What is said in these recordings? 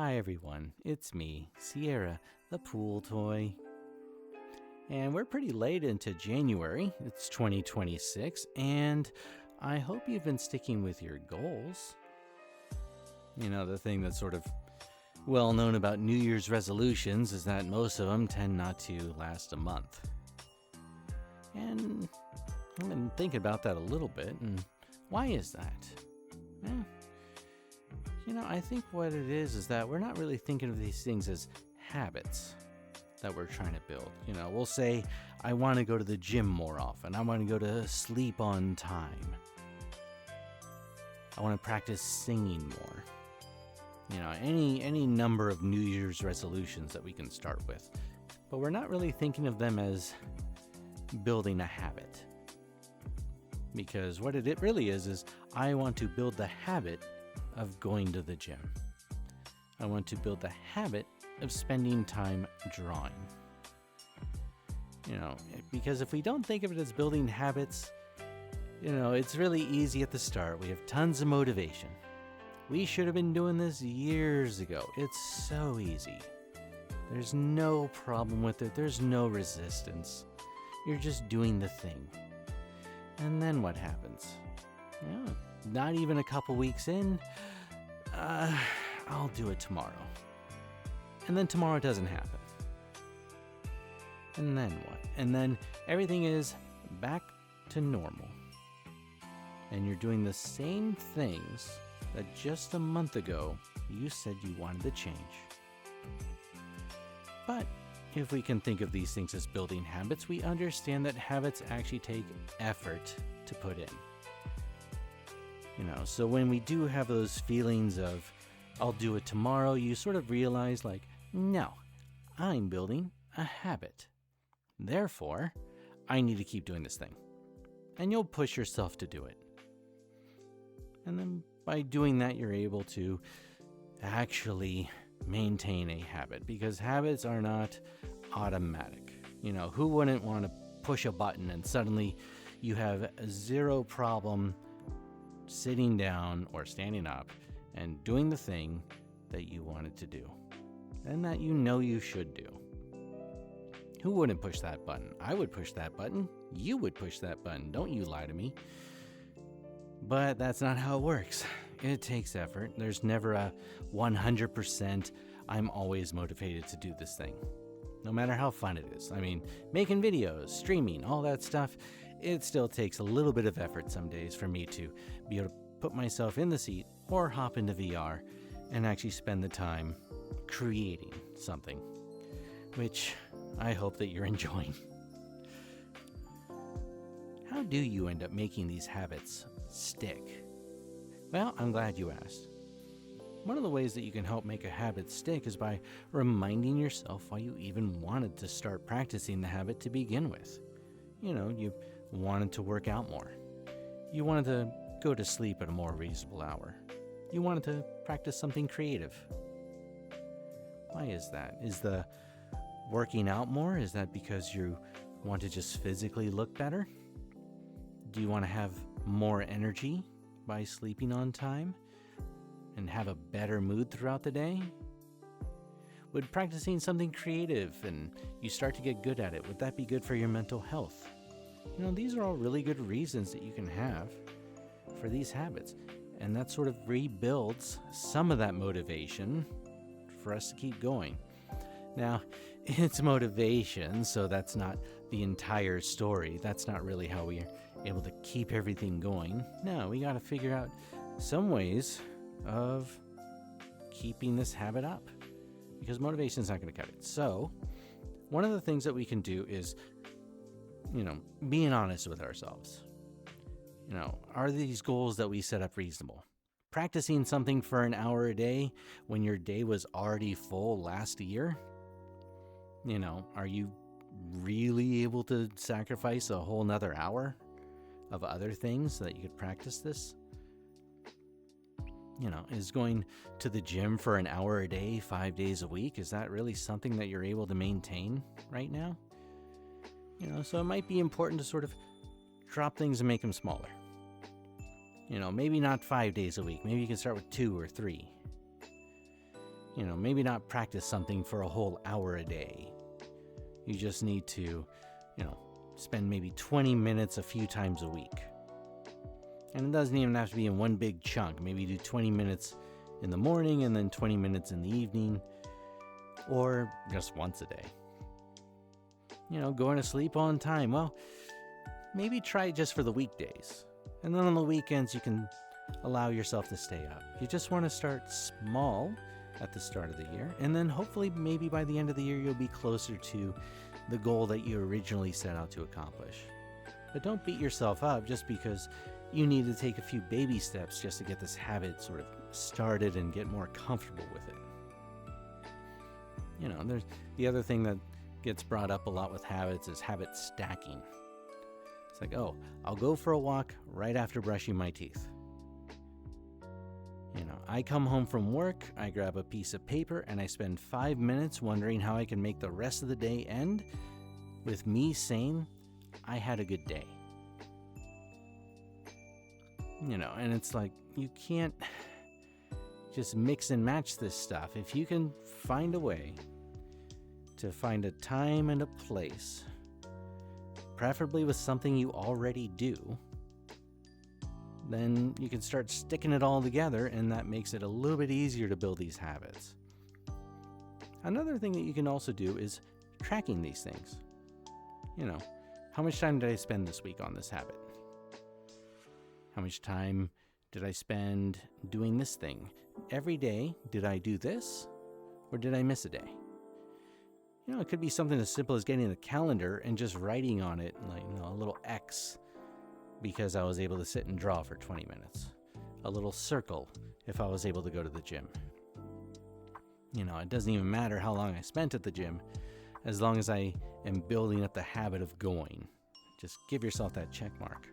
Hi everyone, it's me, Sierra, the pool toy. And we're pretty late into January, it's 2026, and I hope you've been sticking with your goals. You know, the thing that's sort of well known about New Year's resolutions is that most of them tend not to last a month. And I've been thinking about that a little bit, and why is that? Well, I think what it is that we're not really thinking of these things as habits that we're trying to build. We'll say, I want to go to the gym more often. I want to go to sleep on time. I want to practice singing more. Any number of New Year's resolutions that we can start with. But we're not really thinking of them as building a habit. Because what it really is I want to build the habit of going to the gym. I want to build the habit of spending time drawing. Because if we don't think of it as building habits, it's really easy at the start. We have tons of motivation. We should have been doing this years ago. It's so easy. There's no problem with it. There's no resistance. You're just doing the thing. And then what happens? Not even a couple weeks in, I'll do it tomorrow. And then tomorrow doesn't happen. And then what? And then everything is back to normal. And you're doing the same things that just a month ago you said you wanted to change. But if we can think of these things as building habits, we understand that habits actually take effort to put in. So when we do have those feelings of, I'll do it tomorrow, you sort of realize no, I'm building a habit. Therefore, I need to keep doing this thing. And you'll push yourself to do it. And then by doing that, you're able to actually maintain a habit, because habits are not automatic. Who wouldn't want to push a button and suddenly you have zero problem sitting down or standing up and doing the thing that you wanted to do and that you should do? Who wouldn't push that button? I would push that button. You would push that button. Don't you lie to me. But that's not how it works. It takes effort. There's never a 100% I'm always motivated to do this thing, no matter how fun it is. Making videos, streaming, all that stuff, it still takes a little bit of effort some days for me to be able to put myself in the seat or hop into VR and actually spend the time creating something, which I hope that you're enjoying. How do you end up making these habits stick? Well, I'm glad you asked. One of the ways that you can help make a habit stick is by reminding yourself why you even wanted to start practicing the habit to begin with. You wanted to work out more. You wanted to go to sleep at a more reasonable hour. You wanted to practice something creative. Why is that? Is the working out more? Is that because you want to just physically look better? Do you want to have more energy by sleeping on time and have a better mood throughout the day? Would practicing something creative and you start to get good at it, would that be good for your mental health? These are all really good reasons that you can have for these habits. And that sort of rebuilds some of that motivation for us to keep going. Now, it's motivation, so that's not the entire story. That's not really how we are able to keep everything going. No, we got to figure out some ways of keeping this habit up, because motivation is not going to cut it. So, one of the things that we can do is, being honest with ourselves. Are these goals that we set up reasonable? Practicing something for an hour a day when your day was already full last year? Are you really able to sacrifice a whole nother hour of other things so that you could practice this? Is going to the gym for an hour a day, 5 days a week, is that really something that you're able to maintain right now? So it might be important to sort of drop things and make them smaller. Maybe not 5 days a week. Maybe you can start with 2 or 3. maybe not practice something for a whole hour a day. You just need to, spend maybe 20 minutes a few times a week. And it doesn't even have to be in one big chunk. Maybe do 20 minutes in the morning and then 20 minutes in the evening, or just once a day. Going to sleep on time. Well, maybe try it just for the weekdays. And then on the weekends, you can allow yourself to stay up. You just want to start small at the start of the year, and then hopefully maybe by the end of the year, you'll be closer to the goal that you originally set out to accomplish. But don't beat yourself up just because you need to take a few baby steps just to get this habit sort of started and get more comfortable with it. There's the other thing that gets brought up a lot with habits is habit stacking. It's like, oh, I'll go for a walk right after brushing my teeth. I come home from work, I grab a piece of paper, and I spend 5 minutes wondering how I can make the rest of the day end with me saying I had a good day. And it's like, you can't just mix and match this stuff. If you can find a way to find a time and a place, preferably with something you already do, then you can start sticking it all together, and that makes it a little bit easier to build these habits. Another thing that you can also do is tracking these things. How much time did I spend this week on this habit? How much time did I spend doing this thing? Every day, did I do this, or did I miss a day? It could be something as simple as getting a calendar and just writing on it, like, a little X, because I was able to sit and draw for 20 minutes. A little circle if I was able to go to the gym. It doesn't even matter how long I spent at the gym, as long as I am building up the habit of going. Just give yourself that check mark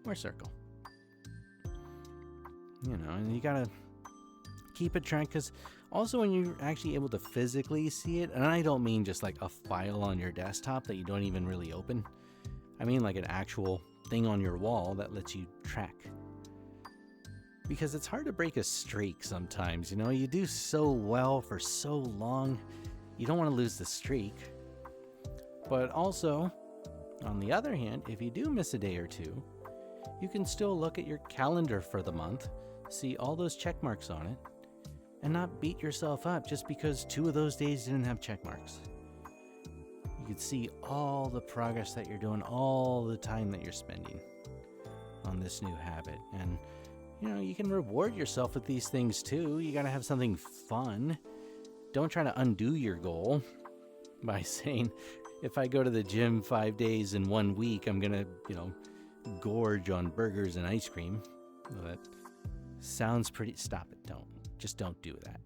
or circle. And you gotta keep it track, because also when you're actually able to physically see it, and I don't mean just like a file on your desktop that you don't even really open. I mean like an actual thing on your wall that lets you track. Because it's hard to break a streak sometimes, you do so well for so long, you don't want to lose the streak. But also, on the other hand, if you do miss a day or two, you can still look at your calendar for the month, see all those check marks on it, and not beat yourself up just because 2 of those days didn't have check marks. You can see all the progress that you're doing, all the time that you're spending on this new habit. And, you can reward yourself with these things too. You gotta have something fun. Don't try to undo your goal by saying, if I go to the gym 5 days in 1 week, I'm gonna, gorge on burgers and ice cream. Well, that sounds pretty... Stop it. Don't do that.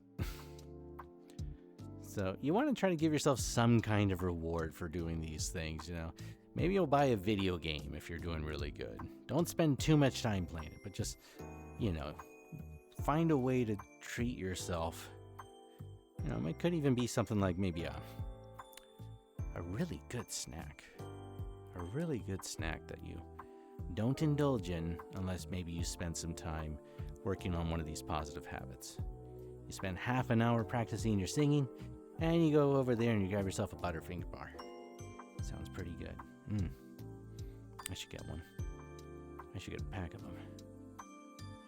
So you want to try to give yourself some kind of reward for doing these things, Maybe you'll buy a video game if you're doing really good. Don't spend too much time playing it, but just, find a way to treat yourself. It could even be something like maybe a really good snack. A really good snack that you don't indulge in unless maybe you spend some time working on one of these positive habits. You spend half an hour practicing your singing, and you go over there and you grab yourself a Butterfinger bar. Sounds pretty good. I should get one. I should get a pack of them.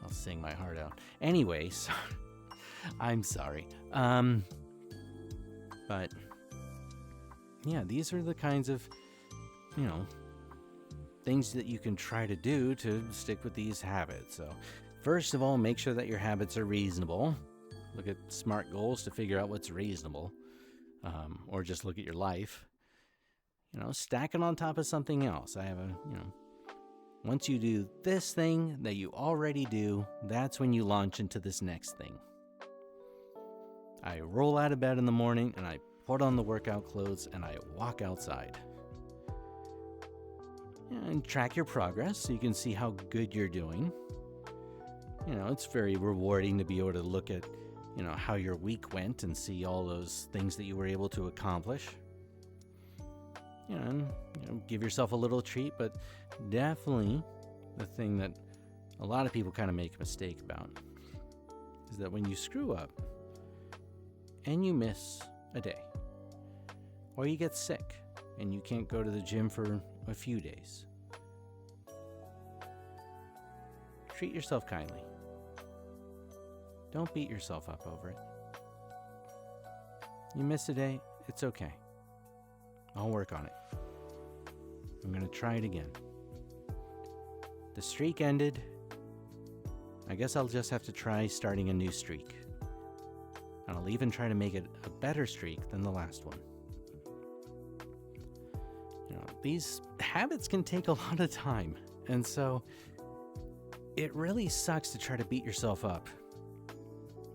I'll sing my heart out. Anyway, so I'm sorry. But yeah, these are the kinds of, things that you can try to do to stick with these habits. So first of all, make sure that your habits are reasonable. Look at SMART goals to figure out what's reasonable. Or just look at your life. Stack it on top of something else. I have once you do this thing that you already do, that's when you launch into this next thing. I roll out of bed in the morning and I put on the workout clothes and I walk outside. And track your progress so you can see how good you're doing. It's very rewarding to be able to look at, how your week went and see all those things that you were able to accomplish. And give yourself a little treat, but definitely the thing that a lot of people kind of make a mistake about is that when you screw up, and you miss a day, or you get sick and you can't go to the gym for a few days, treat yourself kindly. Don't beat yourself up over it. You miss a day, it's okay. I'll work on it. I'm going to try it again. The streak ended. I guess I'll just have to try starting a new streak. And I'll even try to make it a better streak than the last one. You know, these habits can take a lot of time. And so it really sucks to try to beat yourself up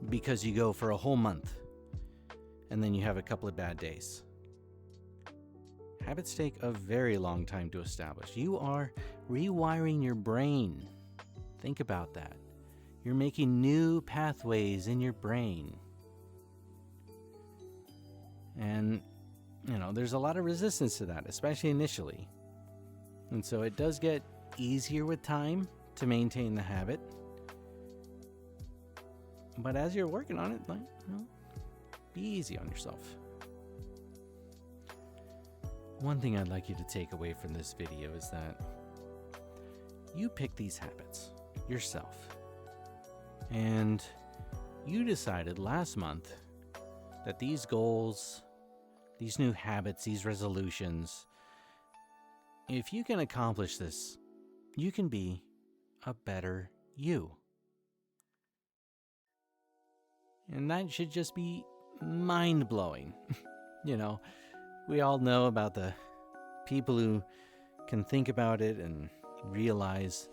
because you go for a whole month and then you have a couple of bad days. Habits take a very long time to establish. You are rewiring your brain. Think about that. You're making new pathways in your brain. And, there's a lot of resistance to that, especially initially. And so it does get easier with time to maintain the habit. But as you're working on it, be easy on yourself. One thing I'd like you to take away from this video is that you pick these habits yourself. And you decided last month that these goals, these new habits, these resolutions, if you can accomplish this, you can be a better you. And that should just be mind-blowing. We all know about the people who can think about it and realize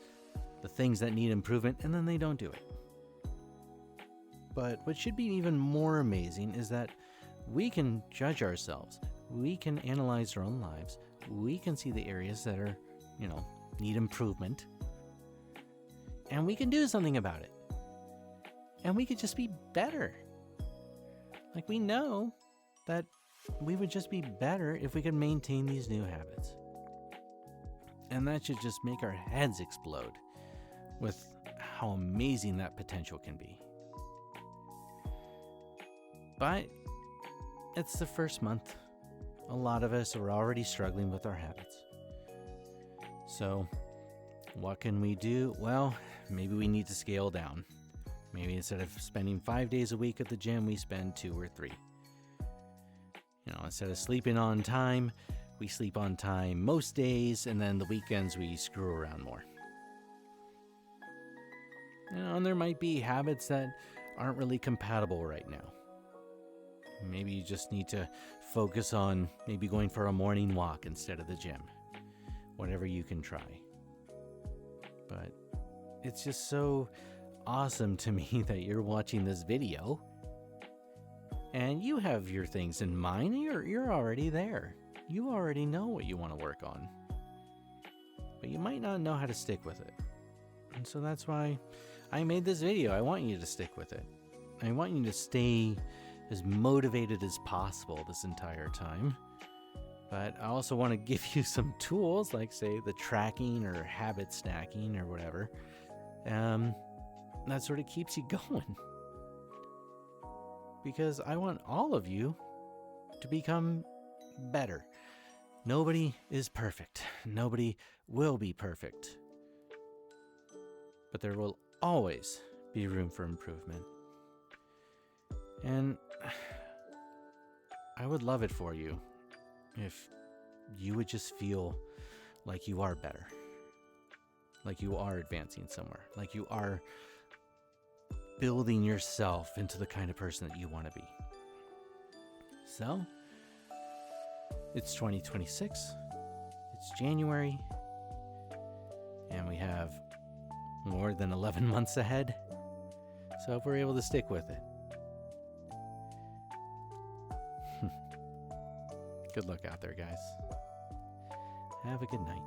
the things that need improvement, and then they don't do it. But what should be even more amazing is that we can judge ourselves. We can analyze our own lives. We can see the areas that are, need improvement. And we can do something about it. And we could just be better. Like, we know that we would just be better if we could maintain these new habits. And that should just make our heads explode with how amazing that potential can be. But it's the first month. A lot of us are already struggling with our habits. So what can we do? Well, maybe we need to scale down. Maybe instead of spending 5 days a week at the gym, we spend 2 or 3. Instead of sleeping on time, we sleep on time most days, and then the weekends we screw around more. And there might be habits that aren't really compatible right now. Maybe you just need to focus on maybe going for a morning walk instead of the gym. Whatever you can try. But it's just so awesome to me that you're watching this video and you have your things in mind. You're already there. You already know what you want to work on. But you might not know how to stick with it. And so that's why I made this video. I want you to stick with it. I want you to stay as motivated as possible this entire time. But I also want to give you some tools, like, say, the tracking or habit stacking or whatever. That sort of keeps you going. Because I want all of you to become better. Nobody is perfect. Nobody will be perfect. But there will always be room for improvement. And I would love it for you if you would just feel like you are better. Like you are advancing somewhere. Like you are building yourself into the kind of person that you want to be. So, it's 2026. It's January. And we have more than 11 months ahead. So if we're able to stick with it. Good luck out there, guys. Have a good night.